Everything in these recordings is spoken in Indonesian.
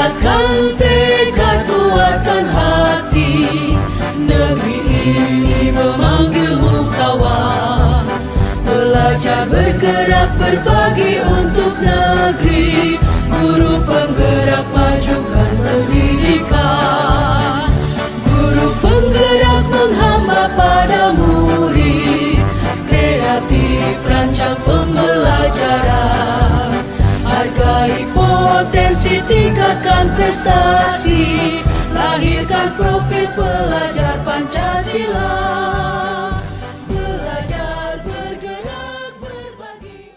Kuatkan tekad, kuatkan hati. Negeri ini memanggilmu kawan. Belajar, bergerak, berbagi untuk negeri. Guru penggerak, majukan pendidikan. Guru penggerak menghamba pada murid. Kreatif, rancang pembelajaran. Hargai potensi, tingkatkan prestasi. Lahirkan profil pelajar Pancasila. Belajar, bergerak, berbagi.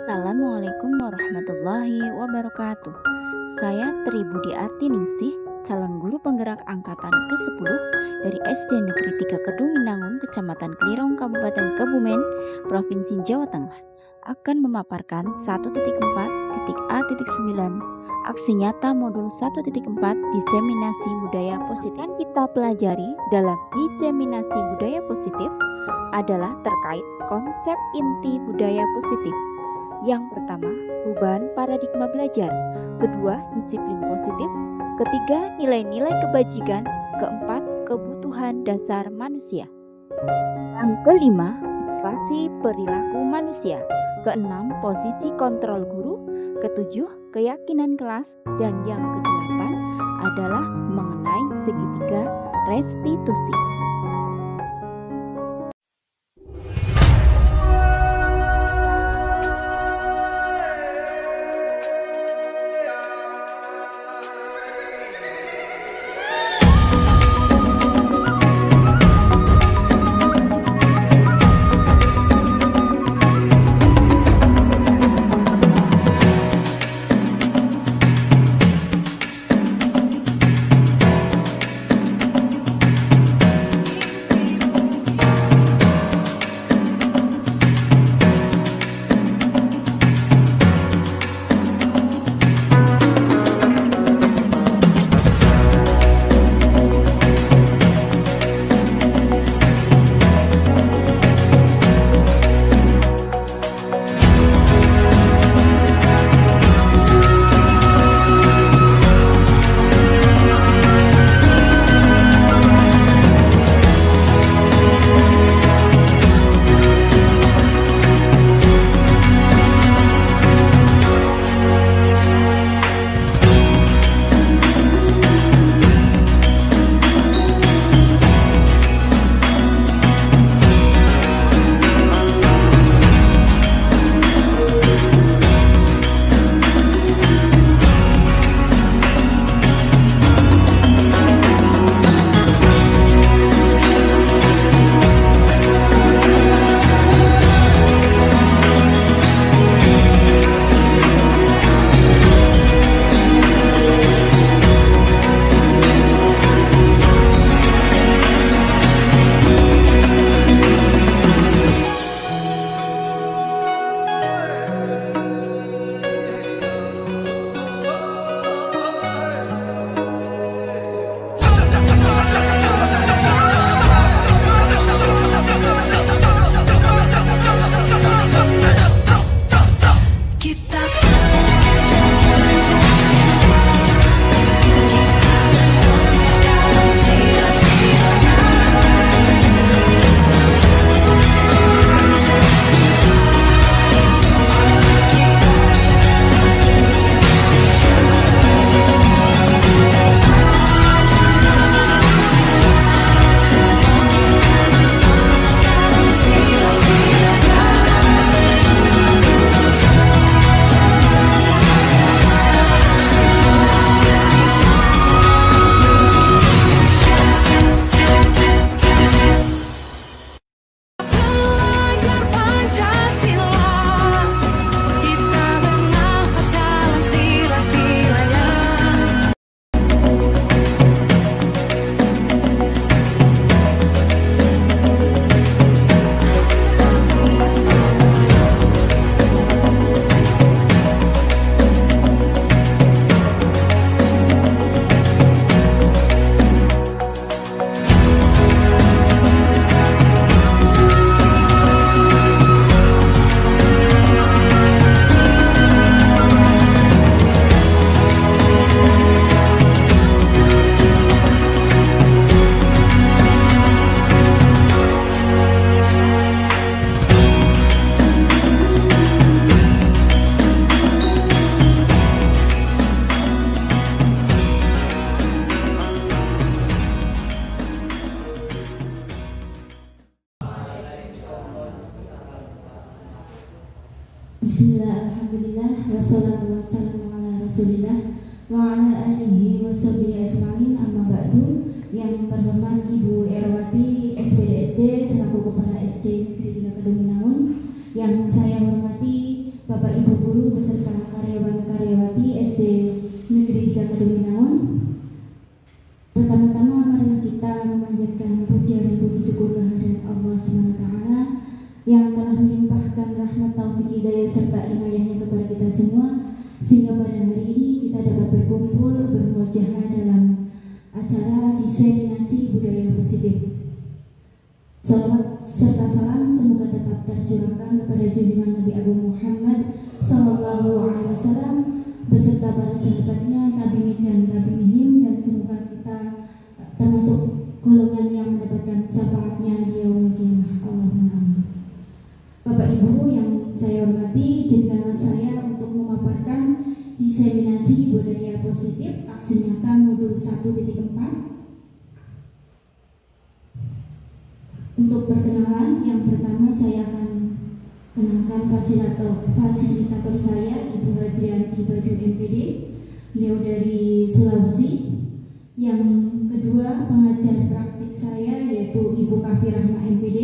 Assalamualaikum warahmatullahi wabarakatuh. Saya Tri Budi Artiningsih, calon guru penggerak angkatan ke-10 dari SD Negeri 3 Kedung Inangun, Kecamatan Klirong, Kabupaten Kebumen, Provinsi Jawa Tengah, akan memaparkan 1.4.A.9 aksi nyata modul 1.4 diseminasi budaya positif. Yang kita pelajari dalam diseminasi budaya positif adalah terkait konsep inti budaya positif. Yang pertama, perubahan paradigma belajar. Kedua, disiplin positif. Ketiga, nilai-nilai kebajikan. Keempat, kebutuhan dasar manusia. Yang kelima, motivasi perilaku manusia. Keenam, posisi kontrol guru. Ketujuh, keyakinan kelas. Dan yang kedelapan adalah mengenai segitiga restitusi. Rasulillah wa ala alihi wa sahbihi ajma'in, amma ba'du. Yang terhormat Ibu Erwati SPDSD selaku Kepala SD Negeri 3 Kedung, yang saya hormati Bapak Ibu Guru beserta karyawan-karyawati SD Negeri 3 Kedung. Pertama-tama marilah kita memanjatkan puja dan puji syukur kehadirat Allah SWT yang telah melimpahkan rahmat, taufik, hidayah serta inayahnya kepada kita semua, sehingga pada hari ini kita dapat berkumpul bermuajahah dalam acara diseminasi budaya positif. Salawat serta salam semoga tetap tercurahkan kepada junjungan Nabi Agung Muhammad Sallallahu Alaihi Wasallam beserta para sahabatnya, tabi'in dan tabi'in, dan semoga kita termasuk golongan yang mendapatkan syafaatnya di yaumul qiyamah. Allahumma amin. Bapak Ibu yang saya hormati, izinkanlah saya untuk memaparkan diseminasi budaya positif aksi nyata modul 1.4. Untuk perkenalan, yang pertama saya akan kenalkan fasilitator saya, Ibu Hadrianti Badu MPD, beliau dari Sulawesi. Yang kedua, pengajar praktik saya yaitu Ibu Kafi Rahma MPD,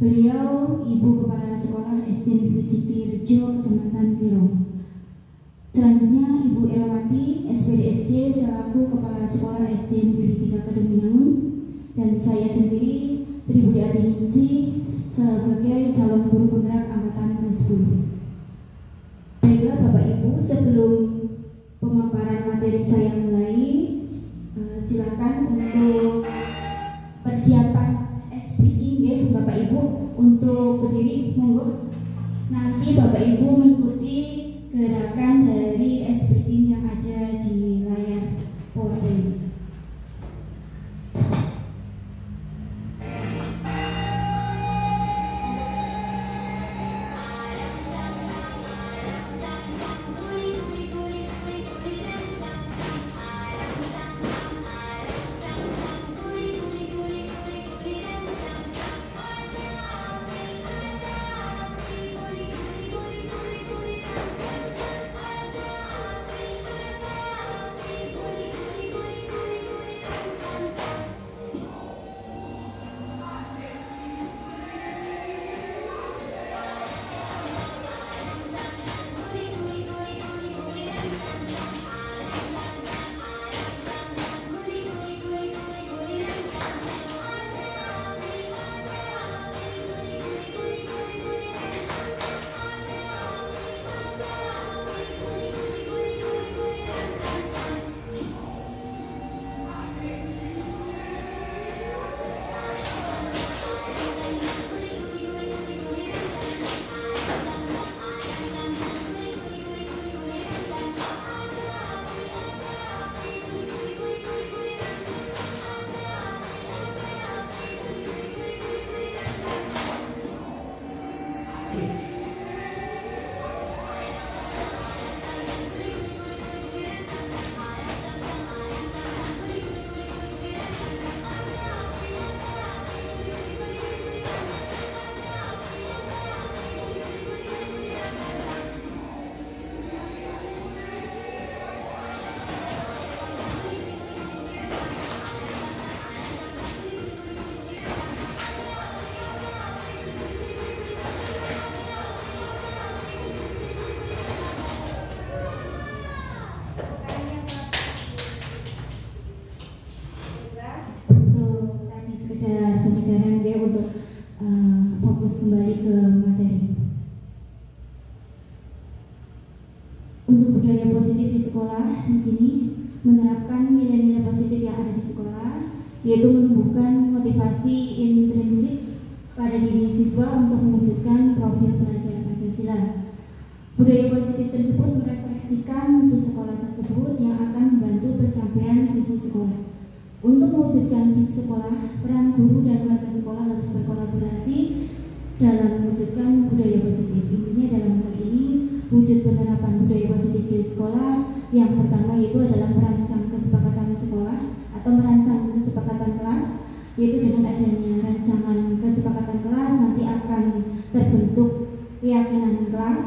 beliau Ibu Kepala Sekolah SD Negeri Siti Rejo, Kecamatan Pirong. Selanjutnya Ibu Erwati SPDSD selaku Kepala Sekolah SD Negeri 3 Kedung, dan saya sendiri Tribudi Ardiningsih sebagai calon guru penggerak angkatan ke-10. Baiklah Bapak Ibu, sebelum pemaparan materi saya mulai, silakan untuk persiapan speaking ya Bapak Ibu, untuk berdiri monggo. Nanti Bapak Ibu mengikuti gerakan dari speaking yang ada di layar PowerPoint. Fokus kembali ke materi. Untuk budaya positif di sekolah, di sini menerapkan nilai-nilai positif yang ada di sekolah, yaitu menumbuhkan motivasi intrinsik pada diri siswa untuk mewujudkan profil pelajar Pancasila. Budaya positif tersebut merefleksikan mutu sekolah tersebut yang akan membantu pencapaian visi sekolah. Untuk mewujudkan visi sekolah, peran guru dan warga sekolah harus berkolaborasi dalam mewujudkan budaya positif. Intinya dalam hal ini, wujud penerapan budaya positif di sekolah yang pertama yaitu adalah merancang kesepakatan sekolah atau merancang kesepakatan kelas, yaitu dengan adanya rancangan kesepakatan kelas nanti akan terbentuk keyakinan kelas,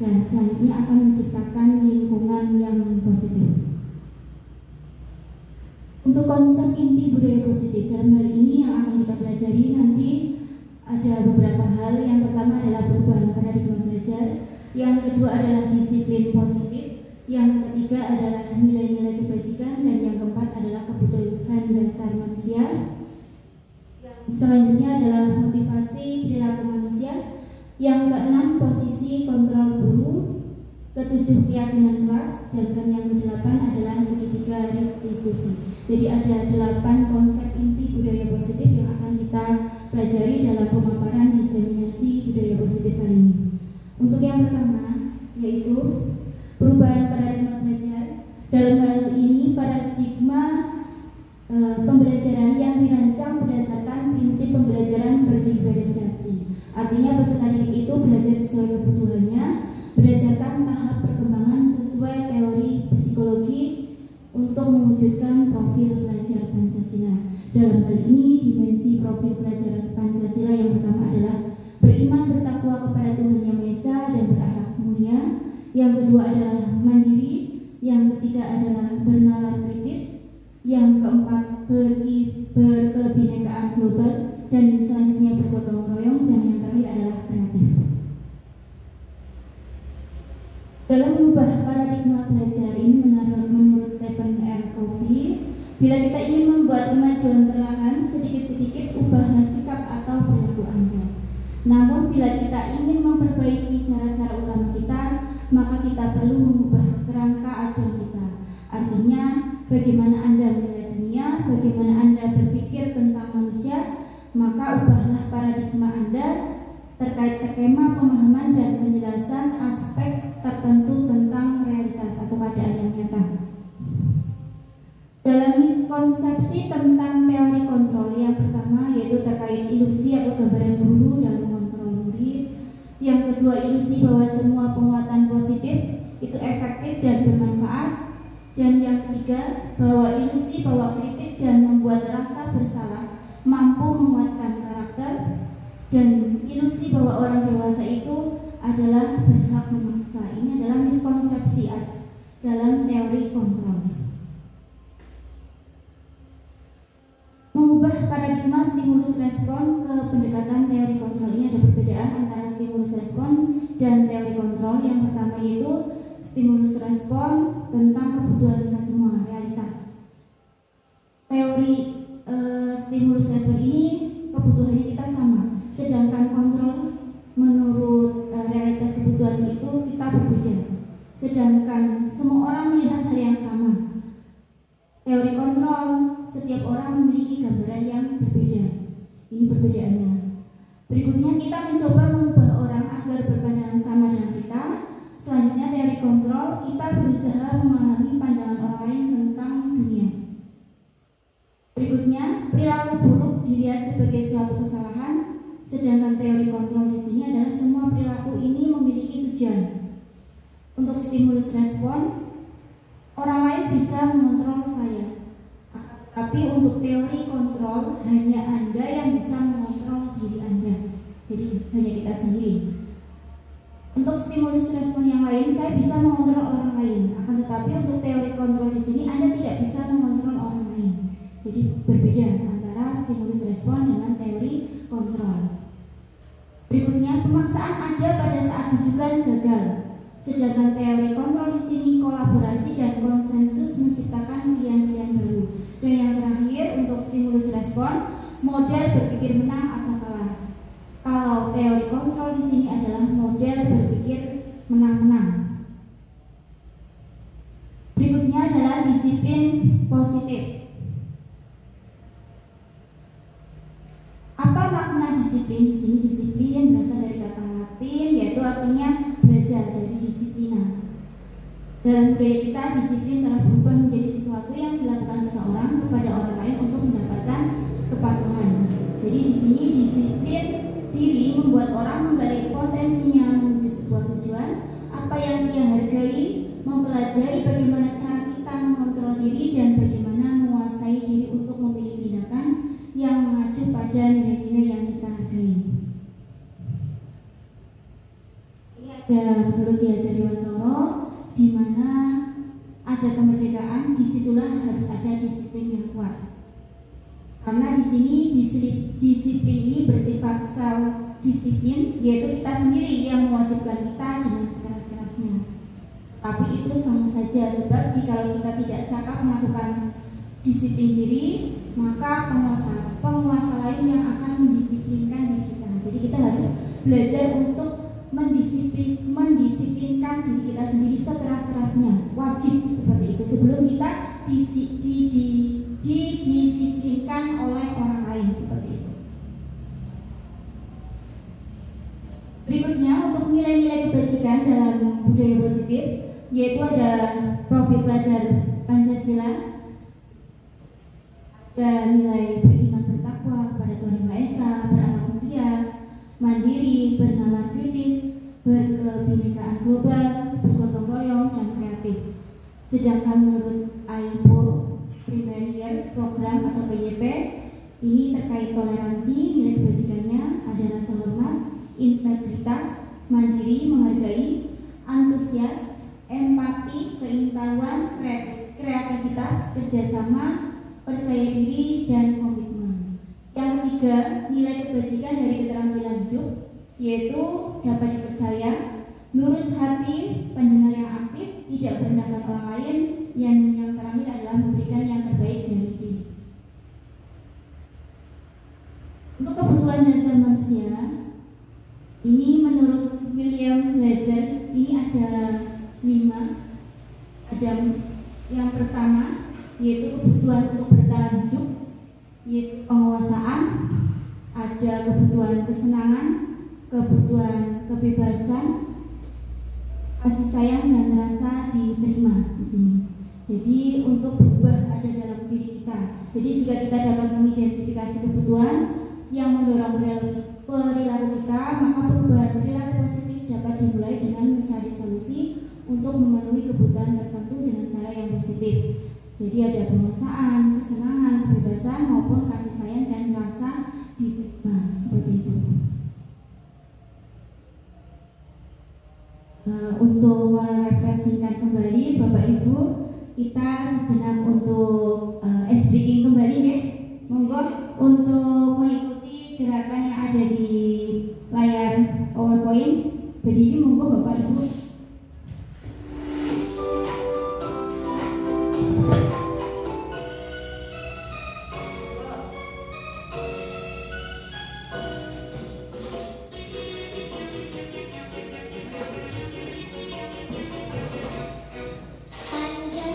dan selanjutnya akan menciptakan lingkungan yang positif. Untuk konsep inti budaya positif dalam hal ini yang akan kita pelajari nanti ada beberapa hal. Yang pertama adalah perubahan paradigma belajar, yang kedua adalah disiplin positif, yang ketiga adalah nilai-nilai kebajikan, dan yang keempat adalah kebutuhan dasar manusia. Selanjutnya adalah motivasi perilaku manusia, yang keenam posisi kontrol guru, ketujuh keyakinan kelas, dan yang kedelapan adalah segitiga restitusi. Jadi ada 8 konsep inti budaya positif yang akan kita pelajari dalam pemaparan diseminasi budaya positif kali ini. Untuk yang pertama yaitu perubahan paradigma belajar. Dalam hal ini paradigma pembelajaran yang dirancang berdasarkan prinsip pembelajaran berdiferensiasi. Artinya peserta didik itu belajar sesuai kebutuhannya berdasarkan tahap perkembangan sesuai teori psikologi untuk mewujudkan profil pelajar Pancasila. Dalam hal ini dimensi profil pelajar Pancasila yang pertama adalah beriman bertakwa kepada Tuhan Yang Maha Esa dan berakhlak mulia. Yang kedua adalah mandiri. Yang ketiga adalah bernalar kritis. Yang keempat berkebinekaan global, dan selanjutnya bergotong royong, dan yang terakhir adalah kreatif. Dalam mengubah paradigma belajar ini menurut Stephen R. Covey, bila kita ingin membuat kemajuan perlahan, sedikit-sedikit ubahlah sikap atau perilaku Anda. Namun bila kita ingin memperbaiki cara-cara utama kita, maka kita perlu mengubah kerangka acuan kita. Artinya, bagaimana Anda melihat dunia, bagaimana Anda berpikir tentang manusia, maka ubahlah paradigma Anda terkait skema pemahaman dan penjelasan aspek tertentu tentang realitas atau keadaan yang nyata. Dalam miskonsepsi tentang teori kontrol, yang pertama yaitu terkait ilusi atau gambaran guru dalam mengontrol murid. Yang kedua, ilusi bahwa semua penguatan positif itu efektif dan bermanfaat. Dan yang ketiga, bahwa ilusi bahwa kritik dan membuat rasa bersalah mampu menguatkan karakter. Dan ilusi bahwa orang dewasa itu adalah berhak memaksa. Ini adalah miskonsepsi dalam teori kontrol. Mengubah paradigma stimulus respon ke pendekatan teori kontrol, ini ada perbedaan antara stimulus respon dan teori kontrol. Yang pertama yaitu stimulus respon tentang kebutuhan kita semua, realitas. Teori stimulus respon ini kebutuhannya kita sama. Sedangkan kontrol menurut realitas kebutuhan itu kita berbeda. Sedangkan semua orang melihat hal yang sama. Teori kontrol, setiap orang memiliki gambaran yang berbeda. Ini perbedaannya. Berikutnya kita mencoba mengubah orang agar berpandangan sama dengan kita. Selanjutnya teori kontrol, kita berusaha memahami pandangan orang lain tentang dunia. Berikutnya perilaku buruk dilihat sebagai suatu kesalahan. Sedangkan teori kontrol di sini adalah semua perilaku ini memiliki tujuan. Untuk stimulus respon, orang lain bisa mengontrol saya. Tapi untuk teori kontrol, hanya Anda yang bisa mengontrol diri Anda. Jadi hanya kita sendiri. Untuk stimulus respon yang lain, saya bisa mengontrol orang lain. Akan tetapi untuk teori kontrol di sini, Anda tidak bisa mengontrol orang lain. Jadi berbeda antara stimulus respon dengan teori kontrol. Berikutnya, pemaksaan ada pada saat rujukan gagal. Sedangkan teori kontrol di sini kolaborasi dan konsensus menciptakan pilihan-pilihan baru. Dan yang terakhir untuk stimulus respon, model berpikir menang atau kalah. Kalau teori kontrol di sini adalah model berpikir menang-menang. Berikutnya adalah disiplin positif. Apa makna disiplin di sini? Disiplin berasal dari kata Latin, yaitu artinya belajar, dari disiplina. Dalam budaya kita, disiplin telah berubah menjadi sesuatu yang dilakukan seseorang kepada orang lain untuk mendapatkan kepatuhan. Jadi di sini disiplin diri membuat orang menggali potensinya menuju sebuah tujuan, apa yang ia hargai, mempelajari bagaimana cara kita mengontrol diri dan bagaimana menguasai diri untuk memilih tindakan yang mengacu pada nilai-nilai yang kita hargai. Ini ada menurut disitulah harus ada disiplin yang kuat. Karena di sini disiplin ini bersifat self disiplin, yaitu kita sendiri yang mewajibkan kita dengan sekeras-kerasnya. Tapi itu sama saja, sebab jika kita tidak cakap melakukan disiplin diri, maka penguasa lain yang akan mendisiplinkan diri kita. Jadi kita harus belajar untuk mendisiplinkan diri kita sendiri sekeras-kerasnya, wajib seperti itu sebelum kita didisiplinkan oleh orang lain seperti itu. Berikutnya untuk nilai-nilai kebajikan dalam budaya positif, yaitu ada profil pelajar Pancasila, ada nilai beriman bertakwa kepada Tuhan Yang Maha Esa, berakhlak mulia, mandiri, bernalar kritis, berkebinekaan global, bergotong royong, dan kreatif. Sedangkan menurut AIPO Primary Years Program atau PYP, ini terkait toleransi, nilai kebajikannya ada rasa hormat, integritas, mandiri, menghargai, antusias, empati, keingintahuan, kreativitas, kerjasama, percaya diri, dan komitmen. Yang ketiga, nilai kebajikan dari keterampilan hidup, yaitu dapat dipercaya, lurus hati, pendengar yang aktif, tidak merendahkan orang lain, yang terakhir adalah memberikan yang terbaik dari diri. Untuk kebutuhan dasar manusia, ini menurut William Glaser, ini ada 5. Ada yang pertama, yaitu kebutuhan untuk bertahan hidup, yaitu penguasaan, ada kebutuhan kesenangan, kebutuhan kebebasan, kasih sayang, dan rasa diterima di sini. Jadi untuk berubah ada dalam diri kita. Jadi jika kita dapat mengidentifikasi kebutuhan yang mendorong perilaku kita, maka perubahan perilaku positif dapat dimulai dengan mencari solusi untuk memenuhi kebutuhan tertentu dengan cara yang positif. Jadi ada penguasaan, kesenangan, kebebasan, maupun kasih sayang dan rasa diterima, seperti itu. Untuk merefreshingkan kembali Bapak Ibu, kita sejenak untuk speaking kembali ya. Monggo untuk mengikuti gerakan yang ada di layar PowerPoint. Berdiri monggo Bapak Ibu. Panjang,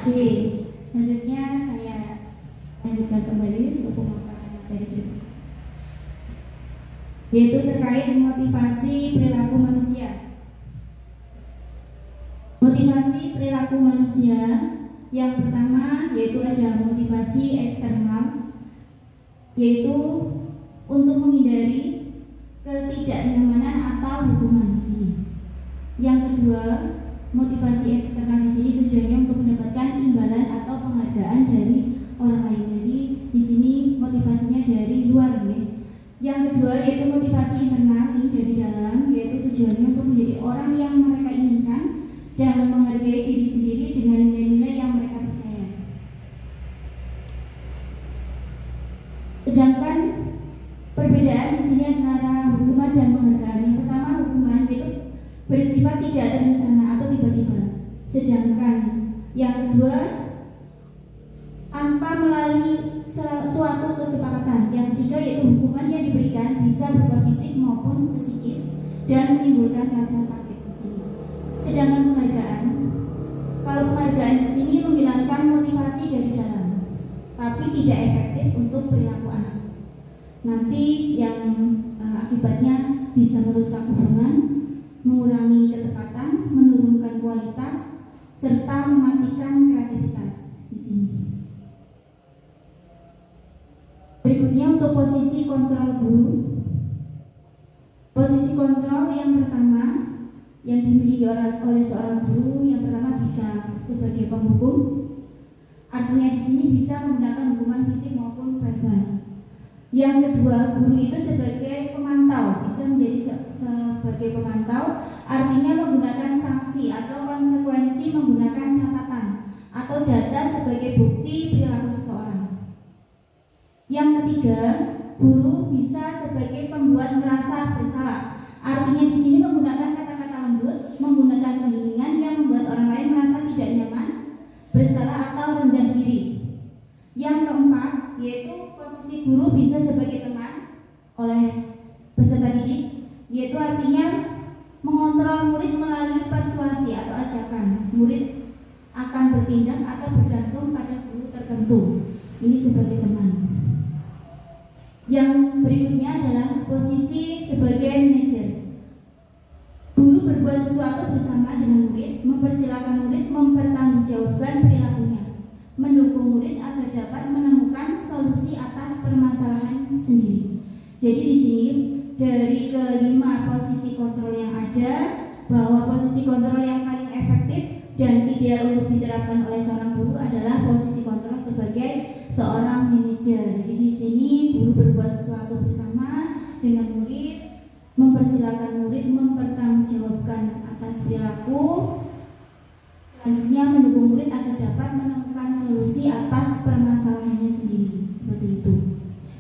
kasih. Selanjutnya saya lanjutkan kembali untuk pemaparan materi berikut, yaitu terkait motivasi perilaku manusia. Motivasi perilaku manusia yang pertama yaitu ada motivasi eksternal, yaitu untuk menghindari ketidaknyamanan atau hukuman di sini. Yang kedua, motivasi eksternal di sini tujuannya untuk mendapatkan imbalan atau penghargaan dari orang lain. Jadi di sini motivasinya dari luar, ya. Yang kedua yaitu motivasi internal, ini dari dalam, yaitu tujuannya untuk menjadi orang yang mereka inginkan dan menghargai diri sendiri dengan nilai-nilai yang mereka percaya. Sedangkan perbedaan di sini antara hukuman dan penghargaan. Yang pertama, hukuman yaitu bersifat tidak terencana atau tiba-tiba. Sedangkan yang kedua, tanpa melalui suatu kesepakatan. Yang ketiga yaitu hukuman yang diberikan bisa berupa fisik maupun psikis dan menimbulkan rasa sakit di sini. Sedangkan penghargaan, kalau penghargaan di sini menghilangkan motivasi dari dalam, tapi tidak efektif untuk perilaku anak. Nanti yang akibatnya bisa merusak hubungan, mengurangi ketepatan, menurunkan kualitas, serta mematikan kreativitas di sini. Berikutnya untuk posisi kontrol guru. Posisi kontrol yang pertama yang dimiliki oleh seorang guru, yang pertama bisa sebagai penghukum. Artinya di sini bisa menggunakan hukuman fisik maupun verbal. Yang kedua, guru itu sebagai pemantau, bisa menjadi sebagai pemantau, artinya menggunakan sanksi atau konsekuensi menggunakan catatan atau data sebagai bukti perilaku seseorang. Yang ketiga, guru bisa sebagai pembuat merasa bersalah, artinya di sini menggunakan kata-kata lembut, menggunakan keheningan yang membuat orang lain merasa tidak nyaman, bersalah atau rendah diri. Yang keempat, yaitu posisi guru bisa sebagai teman oleh peserta didik, yaitu artinya mengontrol murid melalui persuasi atau ajakan. Murid akan bertindak atau bergantung pada guru tertentu. Ini sebagai teman. Yang berikutnya adalah posisi sebagai manajer. Guru berbuat sesuatu bersama dengan murid, mempersilahkan murid mempertanggungjawabkan perilakunya, mendukung murid agar dapat menemukan solusi atas permasalahan sendiri. Jadi di sini dari kelima posisi kontrol yang ada, bahwa posisi kontrol yang paling efektif dan ideal untuk diterapkan oleh seorang guru adalah posisi kontrol sebagai seorang manajer. Jadi di sini guru berbuat sesuatu bersama dengan murid, mempersilahkan murid mempertanggungjawabkan atas perilaku, selanjutnya mendukung murid agar dapat menemukan solusi atas permasalahannya sendiri. Seperti itu.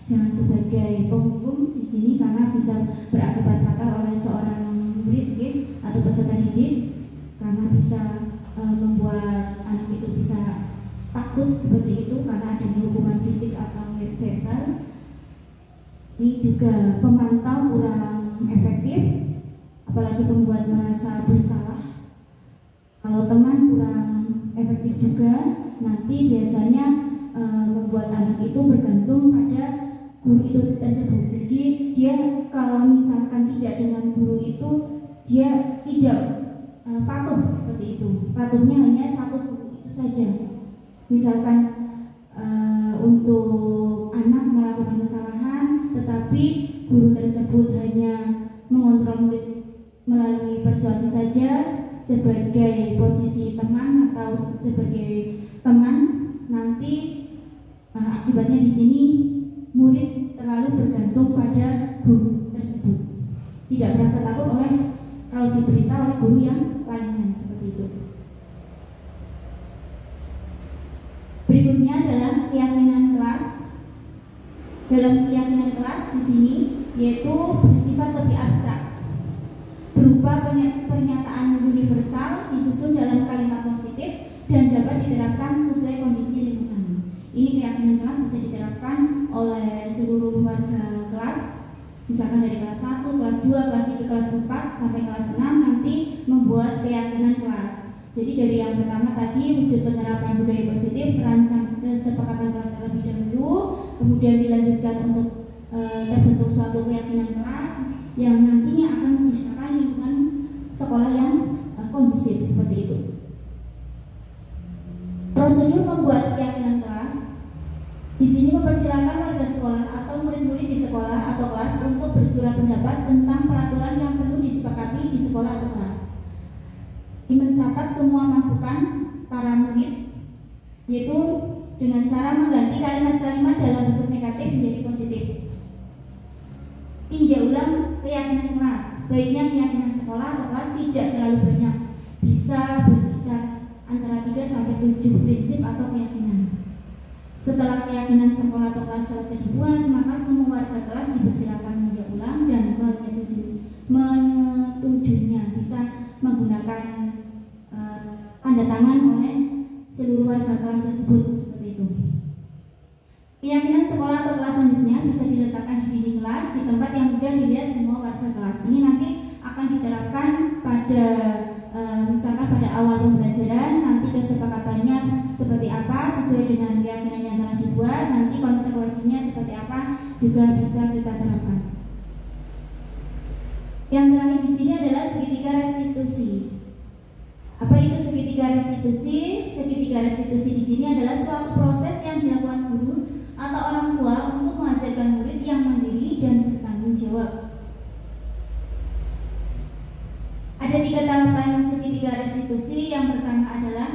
Jangan sebagai penghukum di sini karena bisa berakibat fatal oleh seorang murid atau peserta didik, karena bisa membuat anak itu bisa takut seperti itu karena adanya hukuman fisik atau verbal. Ini juga pemantau kurang efektif, apalagi membuat merasa bersalah. Kalau teman kurang efektif juga, nanti biasanya membuat anak itu bergantung pada guru itu tersebut. Jadi dia kalau misalkan tidak dengan guru itu, dia tidak patuh seperti itu. Patuhnya hanya satu guru itu saja. Misalkan untuk anak melakukan kesalahan, tetapi guru tersebut hanya mengontrol murid melalui persuasi saja sebagai posisi teman atau sebagai teman, nanti akibatnya di sini murid terlalu bergantung pada guru tersebut, tidak merasa takut kalau diberitahu oleh guru yang lainnya seperti itu. Berikutnya adalah keyakinan kelas. Dalam keyakinan kelas di sini yaitu bersifat lebih abstrak, berupa pernyataan universal disusun dalam kalimat positif dan dapat diterapkan sesuai kondisi lingkungan. Ini keyakinan kelas bisa diterapkan oleh seluruh warga kelas, misalkan dari kelas 1, kelas 2, kelas 3, kelas 4 sampai kelas 6 nanti membuat keyakinan kelas. Jadi dari yang pertama tadi wujud penerapan budaya positif, merancang kesepakatan kelas terlebih dahulu, kemudian dilanjutkan untuk terbentuk suatu keyakinan kelas yang nantinya akan menciptakan lingkungan sekolah yang kondusif seperti itu. Prosedur membuat keyakinan kelas di sini mempersilakan warga sekolah atau murid-murid di sekolah atau kelas untuk bersuara pendapat tentang peraturan yang perlu disepakati di sekolah atau kelas. Mencatat semua masukan para murid, yaitu dengan cara mengganti kalimat-kalimat dalam bentuk negatif menjadi positif. Tinjau ulang keyakinan kelas, baiknya keyakinan sekolah atau kelas tidak terlalu banyak, bisa berkisar antara 3 sampai 7 prinsip atau keyakinan. Setelah keyakinan sekolah atau kelas selesai dibuat, maka semua warga kelas dipersilakan meninjau ulang dan menyetujuinya, bisa menggunakan tanda tangan oleh seluruh warga kelas tersebut seperti itu. Keyakinan sekolah atau kelas selanjutnya bisa diletakkan di dinding kelas di tempat yang mudah dilihat semua warga kelas. Ini nanti akan diterapkan pada misalkan pada awal pembelajaran, nanti kesepakatannya seperti apa sesuai dengan keyakinan yang telah dibuat, nanti konsekuensinya seperti apa juga bisa kita terapkan. Yang terakhir di sini adalah segitiga restitusi. Apa itu segitiga restitusi? Segitiga restitusi di sini adalah suatu proses yang dilakukan guru atau orang tua untuk menghasilkan murid yang mandiri dan bertanggung jawab. Ada 3 tahapan segitiga restitusi. Yang pertama adalah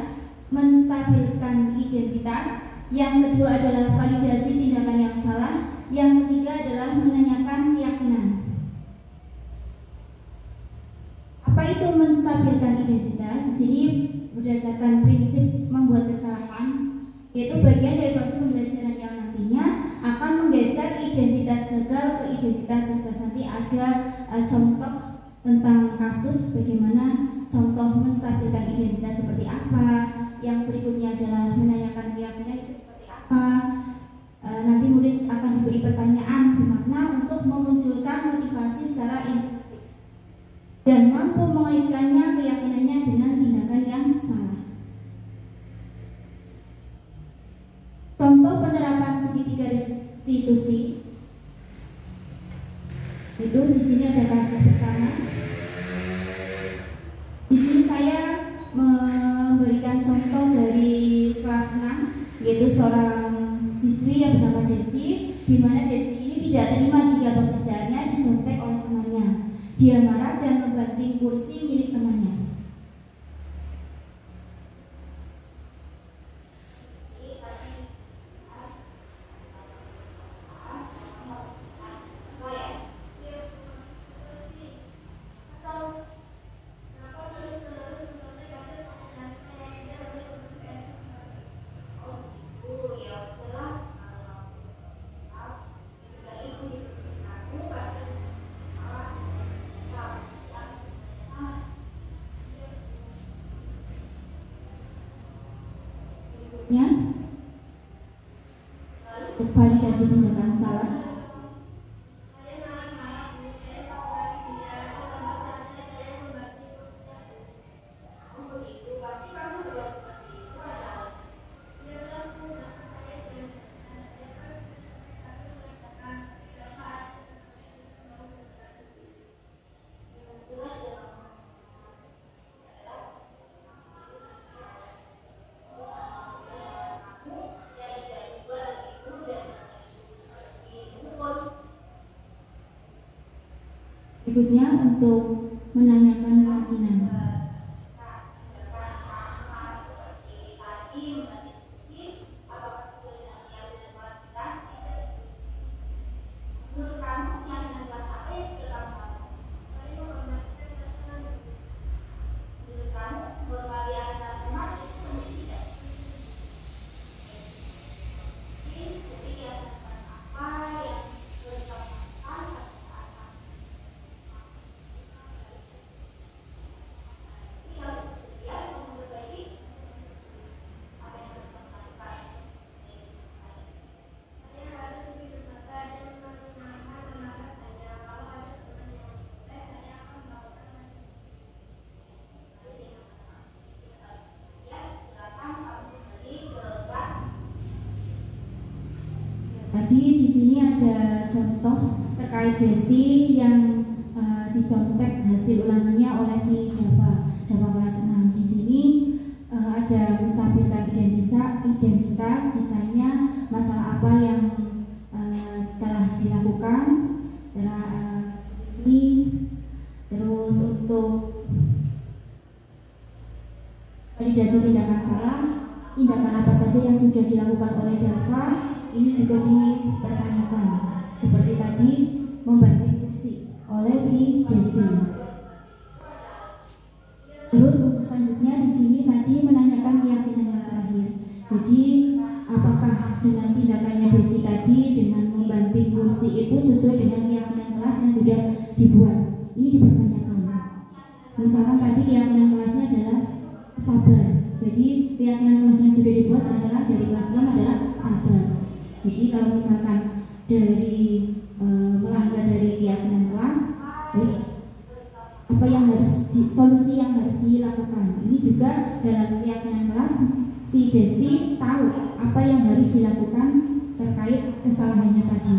menstabilkan identitas, yang kedua adalah validasi tindakan yang salah, yang ketiga adalah menanyakan keyakinan. Apa itu menstabilkan identitas? Di sini berdasarkan prinsip membuat kesalahan, yaitu bagian dari proses pembelajaran yang nantinya akan menggeser identitas gagal ke identitas sukses. Nanti ada contoh tentang kasus bagaimana contoh menstabilkan identitas seperti apa. Yang berikutnya adalah menanyakan keyakinan itu seperti apa. Nanti murid akan diberi pertanyaan bermakna untuk memunculkan motivasi secara intensif dan mampu mengaitkannya keyakinannya dengan tindakan yang salah. Contoh penerapan segitiga restitusi itu di sini ada kasus pertama. Di sini saya memberikan contoh dari kelas 6, yaitu seorang siswi yang bernama Desti, di mana Desti ini tidak terima jika pekerjaannya dicontek oleh temannya. Dia marah dan membanting kursi milik temannya. Validasi tindakan salah. Berikutnya untuk menanyakan keyakinan. tadi di sini ada contoh terkait Desti yang dicontek hasil ulangannya oleh si Dava kelas 6. Di sini ada menstabilkan identitas, ditanya masalah apa yang telah dilakukan, ini terus untuk validasi tindakan salah, tindakan apa saja yang sudah dilakukan oleh Dava ini juga dipertanyakan, seperti tadi membanting kursi oleh si Desti. Terus untuk selanjutnya di sini tadi menanyakan keyakinan yang terakhir. Jadi apakah dengan tindakannya Desi tadi dengan membanting kursi itu sesuai dengan keyakinan kelas yang sudah dibuat? Ini dipertanyakan. Misalkan tadi keyakinan kelasnya adalah sabar. Jadi keyakinan kelas yang sudah dibuat adalah dari kelas 6 adalah sabar. Jadi kalau misalkan dari melanggar dari keyakinan kelas, terus apa yang harus solusi yang harus dilakukan. Ini juga dalam keyakinan kelas si Desti tahu apa yang harus dilakukan terkait kesalahannya tadi.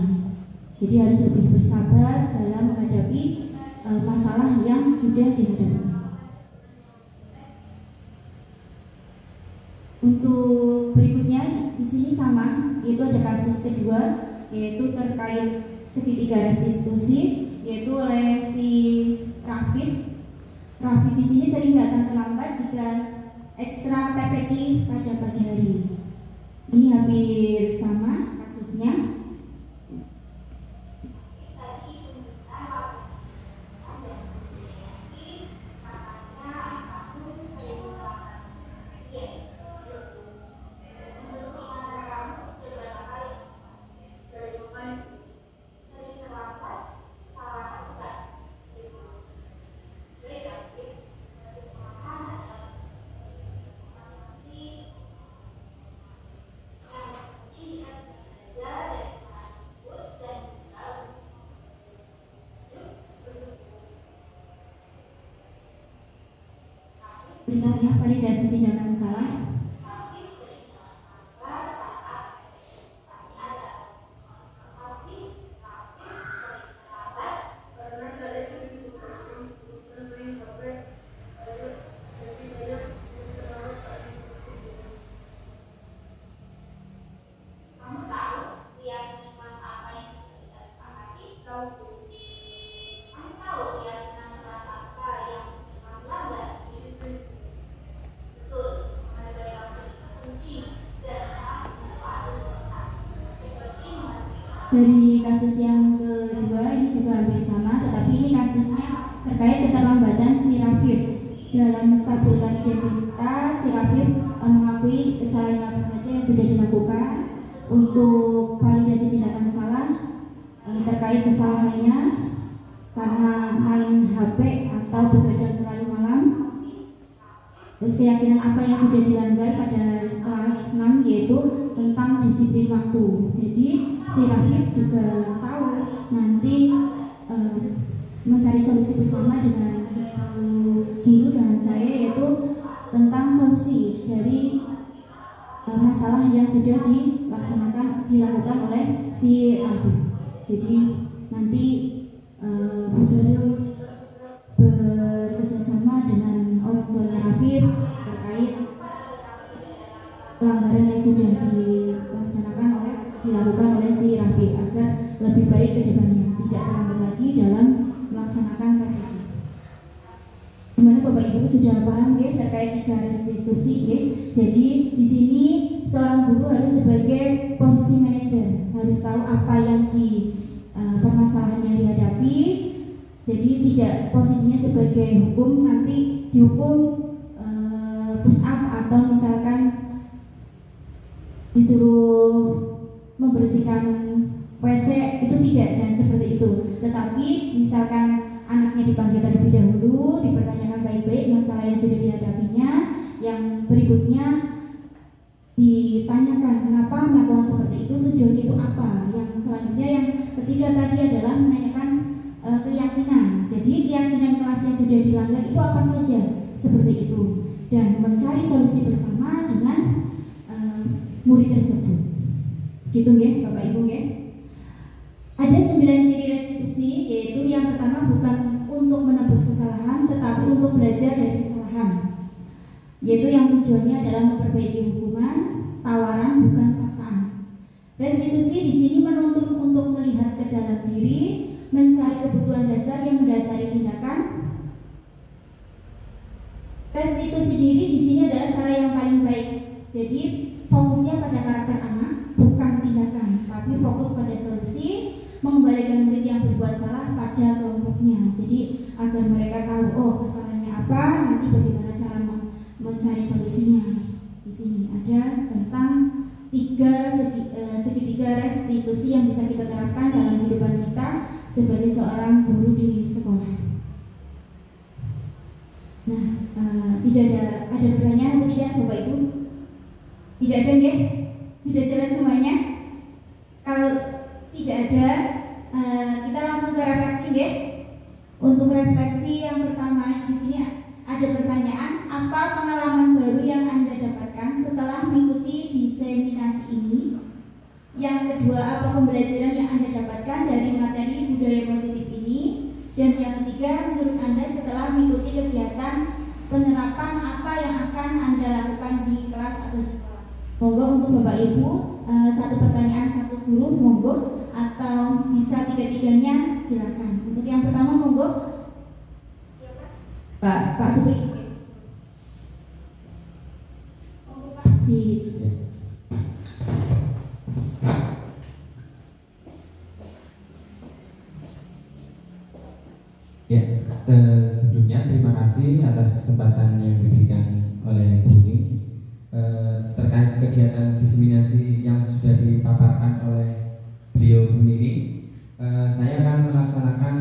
Jadi harus lebih bersabar dalam menghadapi masalah yang sudah dihadapi. Untuk berikutnya di sini sama, yaitu ada kasus kedua, yaitu terkait segitiga restitusi, yaitu oleh si Rafid. Rafid di sini sering datang terlambat jika ekstra TPQ pada pagi hari. Ini hampir sama kasusnya. Perintahnya validasi tindakan salah. Dari kasus yang kedua ini juga hampir sama, tetapi ini kasusnya terkait keterlambatan si Rafid dalam menstabilkan identitas. Si Rafid mengakui kesalahan apa saja yang sudah dilakukan. Untuk validasi tindakan salah terkait kesalahannya karena main HP atau begadang terlalu malam. Terus keyakinan apa yang sudah dilanggar pada kelas 6 yaitu tentang disiplin waktu. Jadi si Rafid juga tahu nanti mencari solusi bersama dengan Hindu dan saya, yaitu tentang solusi dari masalah yang sudah dilakukan oleh si Rafid. Jadi nanti beliau bekerjasama dengan orang tuanya Rafid terkait pelanggaran yang sudah dilakukan oleh si Rafid agar lebih baik ke depannya, tidak terlambat lagi dalam melaksanakan PPK. Gimana Bapak Ibu sudah paham ya terkait 3 restitusi ya? Jadi di sini seorang guru harus sebagai posisi manajer, harus tahu apa yang permasalahan yang dihadapi. Jadi tidak posisinya sebagai hukum, nanti dihukum push up atau misalkan disuruh membersihkan WC, itu tidak, jangan seperti itu. Tetapi misalkan anaknya dipanggil terlebih dahulu, dipertanyakan baik-baik masalah yang sudah dihadapinya, yang berikutnya ditanyakan kenapa melakukan seperti itu, tujuan itu apa. Yang selanjutnya yang ketiga tadi adalah menanyakan keyakinan. Jadi keyakinan kelas yang sudah dilanggar itu apa saja, seperti itu, dan mencari solusi bersama dengan murid tersebut. Gitu ya Bapak Ibu ya. pertama bukan untuk menebus kesalahan, tetapi untuk belajar dari kesalahan, yaitu yang tujuannya adalah memperbaiki hukuman, tawaran bukan paksaan. Restitusi di sini menuntut untuk melihat ke dalam diri, mencari kebutuhan dasar yang mendasari tindakan. Restitusi diri di sini adalah cara yang paling baik. Jadi fokusnya pada karakter anak, bukan tindakan, tapi fokus pada solusi, mengembalikan murid yang berbuat salah pada kelompoknya. Jadi agar mereka tahu, oh kesalahannya apa, nanti bagaimana cara mencari solusinya. Di sini ada tentang segitiga restitusi yang bisa kita terapkan dalam kehidupan kita sebagai seorang guru di sekolah. Nah, tidak ada pertanyaan atau tidak, Bapak Ibu? Tidak ada, ya? Sudah jelas semuanya? Kalau tidak ada, kita langsung ke refleksi, ya? Untuk refleksi yang pertama di sini ada pertanyaan, apa pengalaman baru yang Anda dapatkan setelah mengikuti diseminasi ini? Yang kedua, apa pembelajaran yang Anda dapatkan dari materi budaya positif ini? Dan yang ketiga, menurut Anda setelah mengikuti kegiatan penerapan apa yang akan Anda lakukan di kelas atau sekolah? Monggo untuk Bapak Ibu, satu pertanyaan satu guru, monggo, atau bisa tiga-tiganya, silakan. Untuk yang pertama, monggo. Pak Supri. Sebelumnya terima kasih atas kesempatan yang diberikan oleh Bu Ning terkait kegiatan diseminasi yang sudah dipaparkan oleh beliau Bu Nini. Saya akan melaksanakan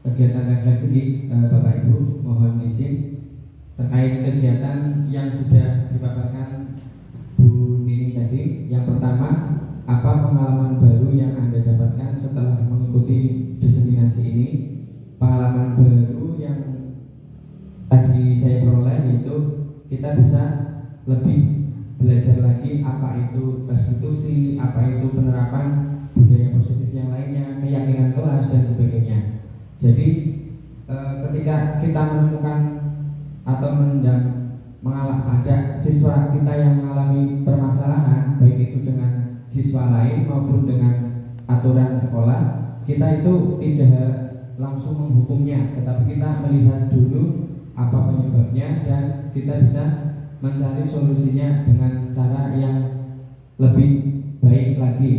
kegiatan refleksi Bapak Ibu, mohon izin terkait kegiatan yang sudah dipaparkan Bu Nini tadi. Yang pertama, apa pengalaman baru yang Anda dapatkan setelah mengikuti diseminasi ini? Pengalaman baru yang tadi saya peroleh yaitu kita bisa lebih belajar lagi apa itu restitusi, apa itu penerapan budaya positif yang lainnya, keyakinan kelas dan sebagainya. Jadi ketika kita menemukan atau ada siswa kita yang mengalami permasalahan, baik itu dengan siswa lain maupun dengan aturan sekolah, kita itu tidak langsung menghukumnya, tetapi kita melihat dulu apa penyebabnya dan kita bisa mencari solusinya dengan cara yang lebih baik lagi.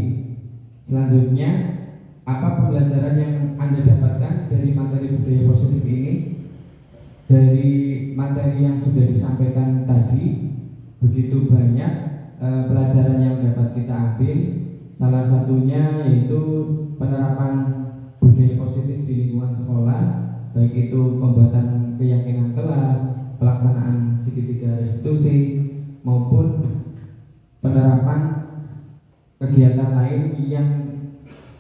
Selanjutnya, apa pembelajaran yang Anda dapatkan dari materi budaya positif ini? Dari materi yang sudah disampaikan tadi, begitu banyak pelajaran yang dapat kita ambil. Salah satunya yaitu penerapan budaya positif di lingkungan sekolah, baik itu pembuatan keyakinan kelas, pelaksanaan segitiga restitusi, maupun penerapan kegiatan lain yang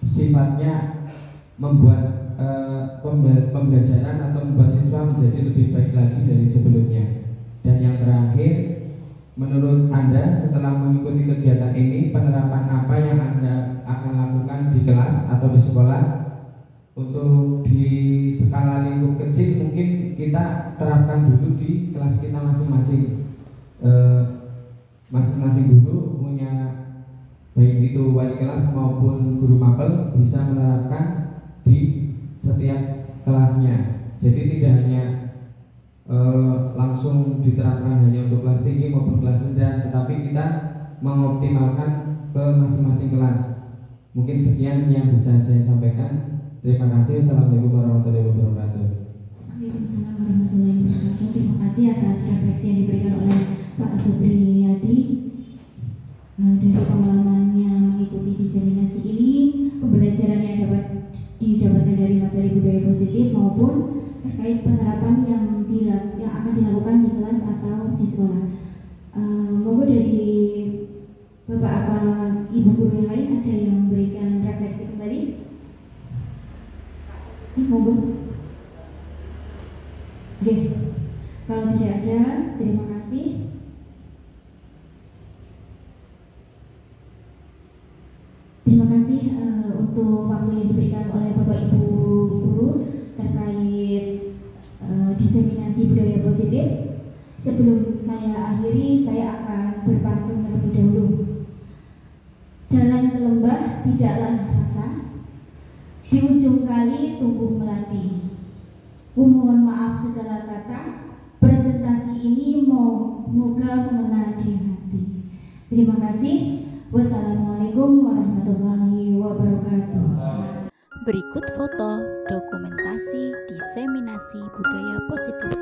sifatnya membuat pembelajaran atau membuat siswa menjadi lebih baik lagi dari sebelumnya. Dan yang terakhir, menurut Anda setelah mengikuti kegiatan ini, penerapan apa yang Anda akan lakukan di kelas atau di sekolah? Untuk di skala lingkup kecil mungkin kita terapkan dulu di kelas kita masing-masing. Masing-masing guru punya, baik itu wali kelas maupun guru mapel, bisa menerapkan di setiap kelasnya. Jadi tidak hanya langsung diterapkan hanya untuk kelas tinggi maupun kelas rendah, tetapi kita mengoptimalkan ke masing-masing kelas. Mungkin sekian yang bisa saya sampaikan. Terima kasih. Assalamualaikum warahmatullahi wabarakatuh. Waalaikumsalam warahmatullahi wabarakatuh. Terima kasih atas refleksi yang diberikan oleh Pak Supriyadi. Dari pengalamannya mengikuti diseminasi ini, pembelajaran yang dapat didapatkan dari materi budaya positif maupun terkait penerapan yang akan dilakukan di kelas atau di sekolah. Monggo dari Bapak apa Ibu guru yang lain ada yang memberikan refleksi kembali? Monggo. Oke, kalau tidak ada, terima kasih. Terima kasih untuk waktu yang diberikan oleh Bapak Ibu guru. terkait diseminasi budaya positif. Sebelum saya akhiri, saya akan berpantun terlebih dahulu. Jalan ke lembah tidaklah rata, di ujung kali tumbuh melati. Mohon maaf segala kata, presentasi ini moga mengena di hati. Terima kasih. Wassalamualaikum warahmatullahi wabarakatuh. Berikut foto dokumentasi diseminasi budaya positif.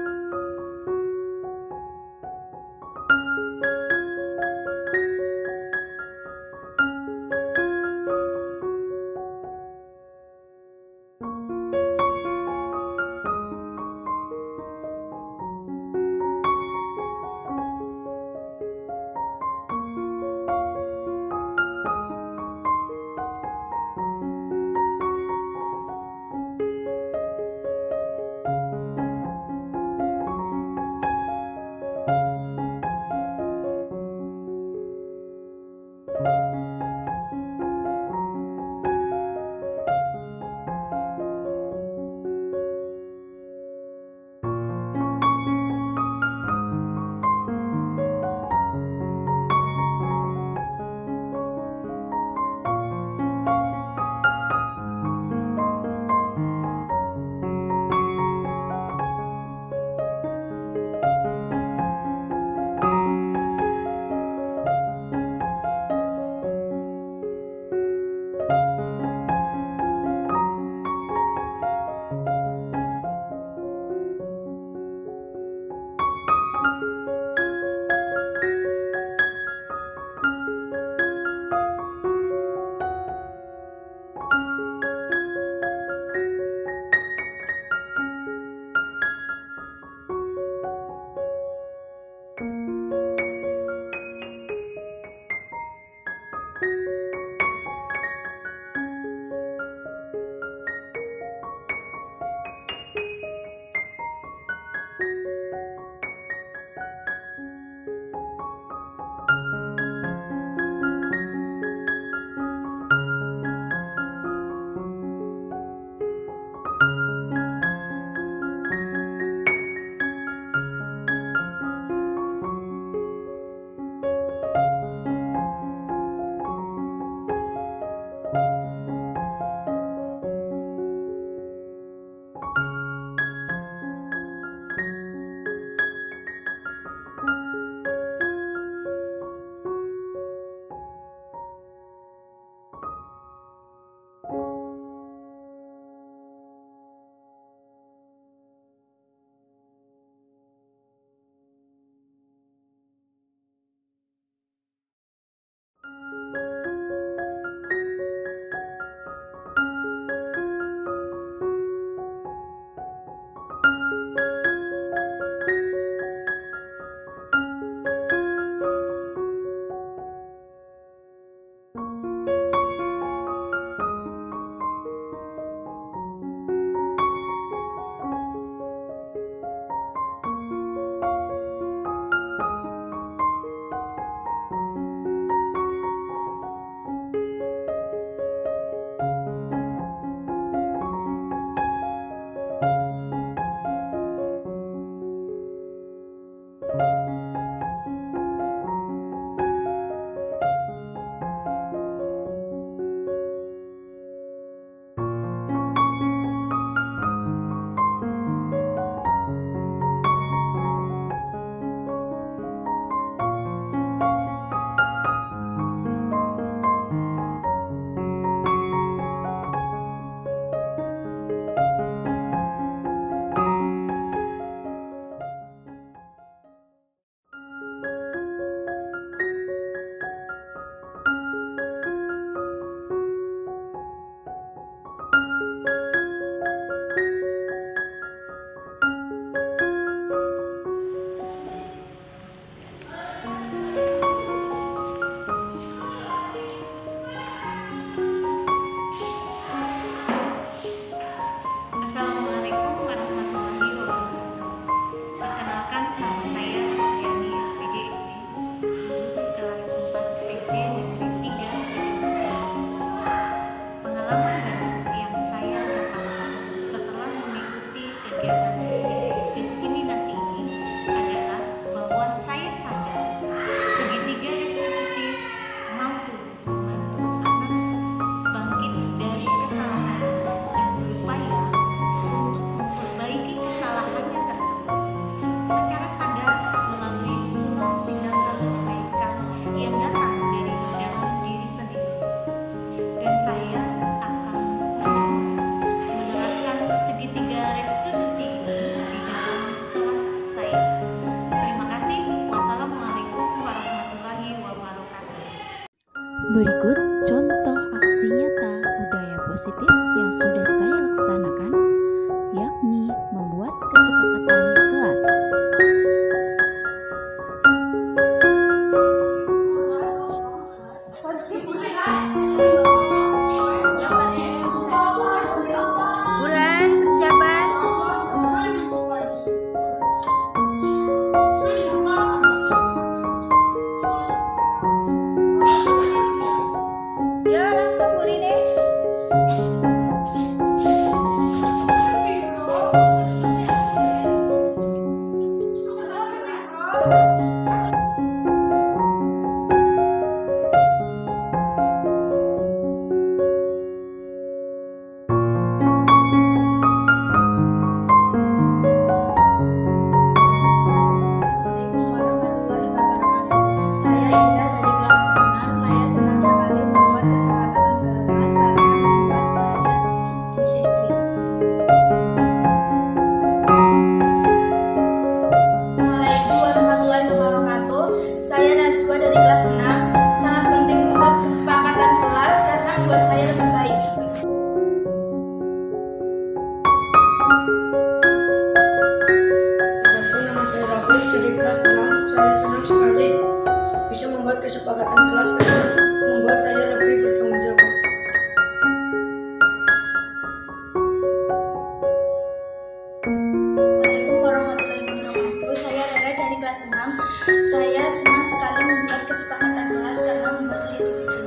Berikut contoh aksi nyata budaya positif yang sudah saya laksanakan, yakni membuat kesepakatan kelas. Buruan, persiapan. Yo, langsung buri deh. Saya Najwa dari kelas 6. Sangat penting membuat kesepakatan kelas karena membuat saya lebih baik. Nama saya Raffi dari kelas 6. Saya senang sekali bisa membuat kesepakatan kelas karena membuat saya lebih bertanggung jawab. Assalamualaikum warahmatullahi wabarakatuh. Saya Rere dari kelas 6. Saya senang sekali membuat kesepakatan kelas karena membuat saya disiplin.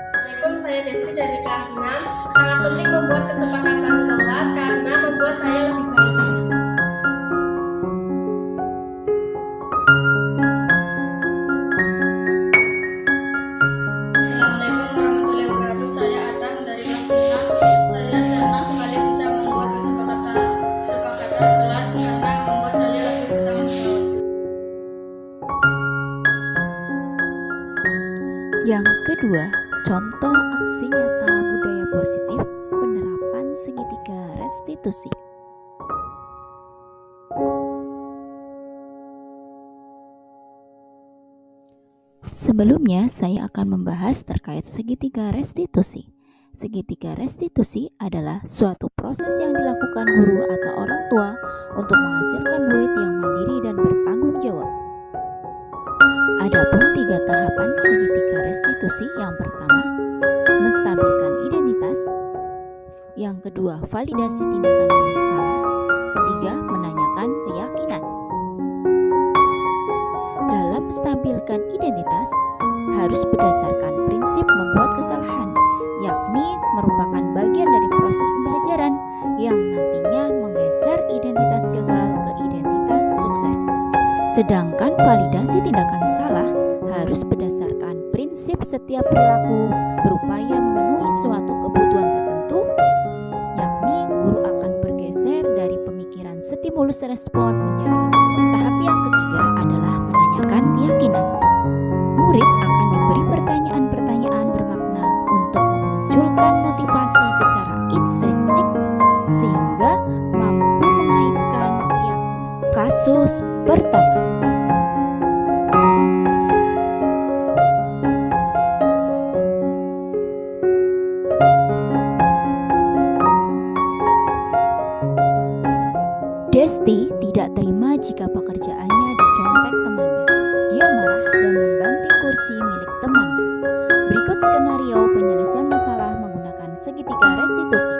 Assalamualaikum, saya Desti dari kelas 6. Sangat penting membuat kesepakatan kelas karena membuat saya lebih baik. Assalamualaikum warahmatullahi wabarakatuh. Saya Adam dari kelas 6. Saya senang sekali bisa membuat kesepakatan kelas karena membuat saya lebih bertanggung jawab. Yang kedua, contoh aksi nyata budaya positif penerapan segitiga restitusi. Sebelumnya, saya akan membahas terkait segitiga restitusi. Segitiga restitusi adalah suatu proses yang dilakukan guru atau orang tua untuk menghasilkan murid yang mandiri dan bertanggung jawab. Adapun 3 tahapan segitiga restitusi. Yang pertama, menstabilkan identitas. Yang kedua, validasi tindakan yang salah. Ketiga, menanyakan keyakinan. Dalam menstabilkan identitas, harus berdasarkan prinsip membuat kesalahan, yakni merupakan bagian dari proses pembelajaran yang nantinya menggeser identitas gagal ke identitas sukses. Sedangkan validasi tindakan salah harus berdasarkan prinsip setiap perilaku berupaya memenuhi suatu kebutuhan tertentu, yakni guru akan bergeser dari pemikiran stimulus respon menjadi tahap yang ketiga adalah menanyakan keyakinan. Murid akan diberi pertanyaan-pertanyaan bermakna untuk memunculkan motivasi secara intrinsik sehingga mampu mengaitkan keyakinan. Kasus pertama. Desti tidak terima jika pekerjaannya dicontek temannya. Dia marah dan membanting kursi milik temannya. Berikut skenario penyelesaian masalah menggunakan segitiga restitusi.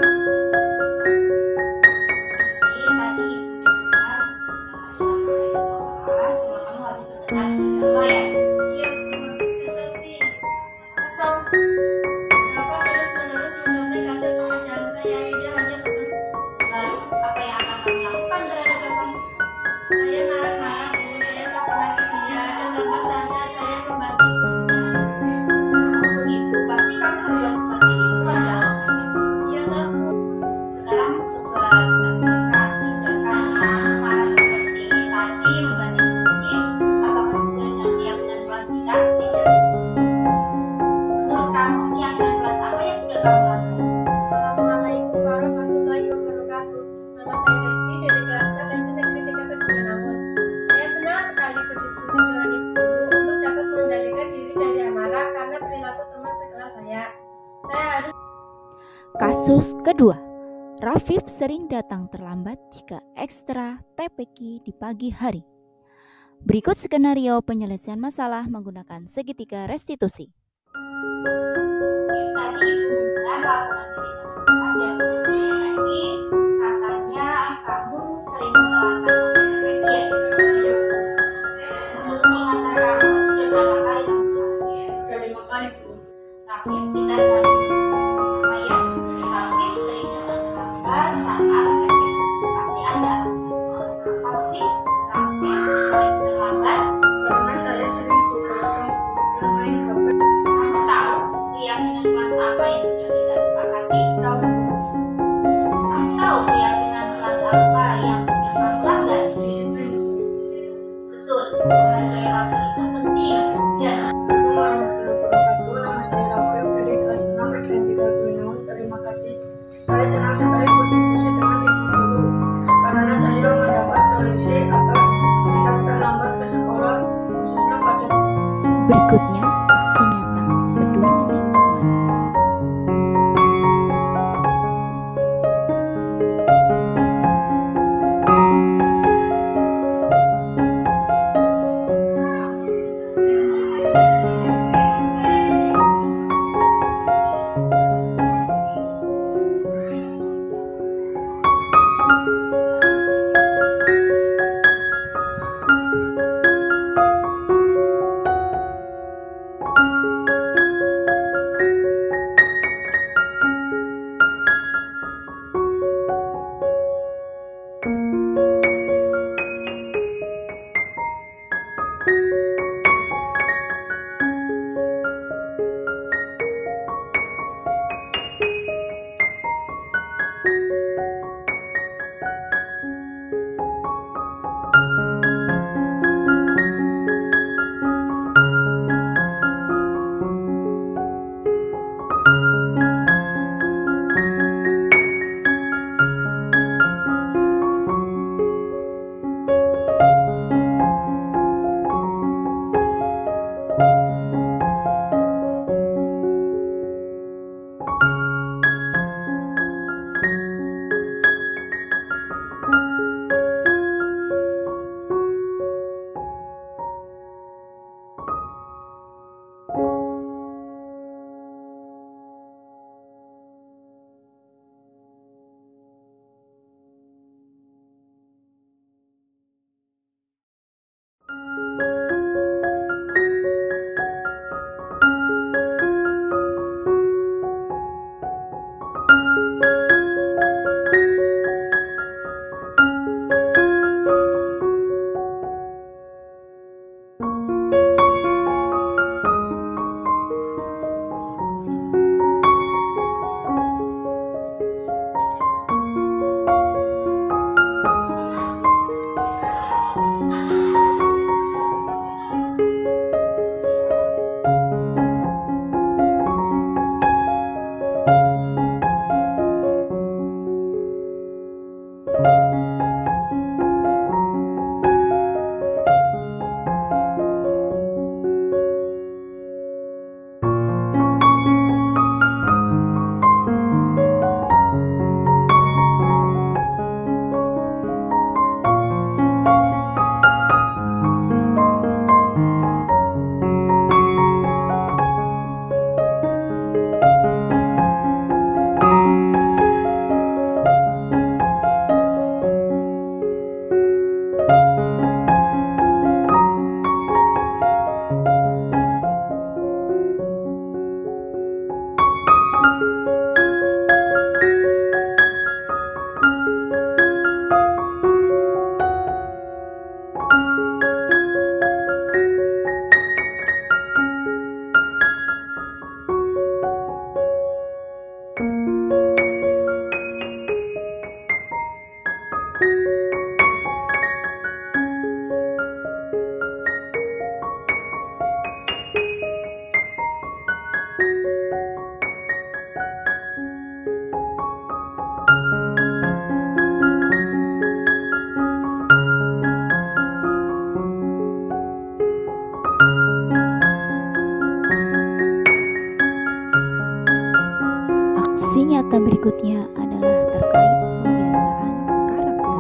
Saya marah-marah, Bu. Saya maki-maki dia dan Bapak sadar saya membagi kursinya. Begitu, pasti kamu berbuat seperti itu ada alasannya. Iya lah, Bu. Sekarang coba temukan tindakan marah seperti tadi membanting kursi. Apakah sesuai dengan keyakinan kelas kita? Tidak. Menurut kamu keyakinan kelas apa yang sudah kamu lakukan? Assalamualaikum warahmatullahi wabarakatuh. Nama saya Kasus kedua, Rafif sering datang terlambat jika ekstra TPQ di pagi hari. Berikut skenario penyelesaian masalah menggunakan segitiga restitusi. Tadi ibu dengar laporan dari teman-teman tapi katanya kamu sering terlambat masuk TPQ ya? Iya. Menurut ingatan kamu sudah berapa kali kamu terlambat? Sudah 5 kali, Bu. Rafif, kita cari solusi bersama ya. Rafif sering datang terlambat saat TPQ. Pasti ada alasan. Apa sih Rafif sering terlambat? Karena saya sering begadang dan main HP. Anda tahu keyakinan kelas apa yang sudah kita sepakati? Tahu, Bu. Kamu tahu keyakinan kelas apa yang sudah kamu langgar? Disiplin. Betul, menghargai waktu itu penting dan Assalamualaikum warahmatullahi wabarakatuh. Nama saya Rafif dari kelas 6 SDN 3 Guinawan. Terima kasih. Saya senang sekali berdiskusi dengan Ibu Guru karena saya mendapat solusi agar tidak terlambat ke sekolah, khususnya pada Berikutnya, aksi nyata peduli lingkungan. kegiatan berikutnya adalah terkait pembiasaan karakter.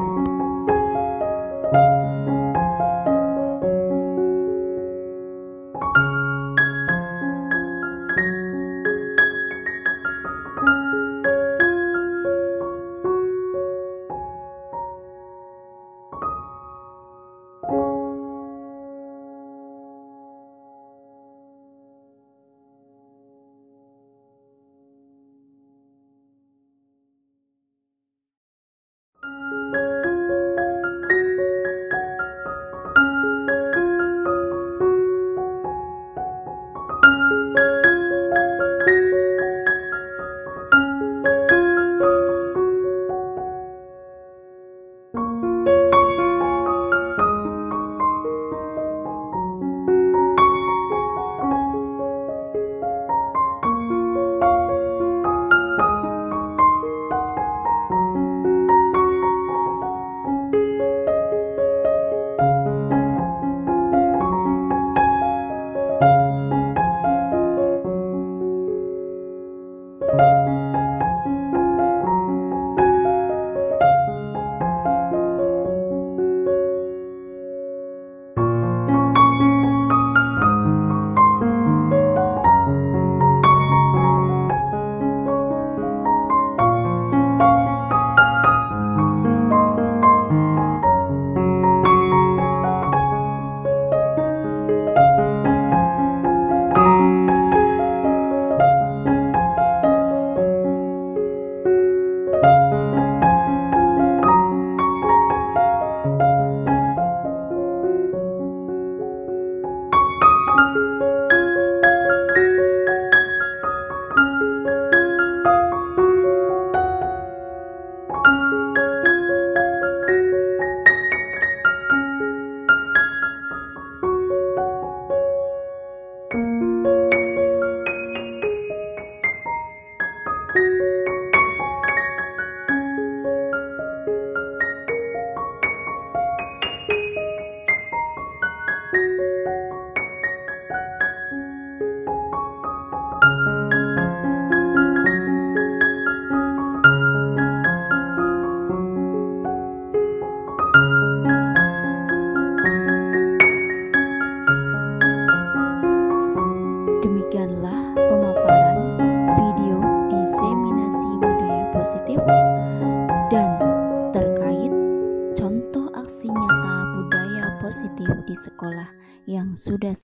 Demikianlah pemaparan video diseminasi budaya positif dan terkait contoh aksi nyata budaya positif di sekolah yang sudah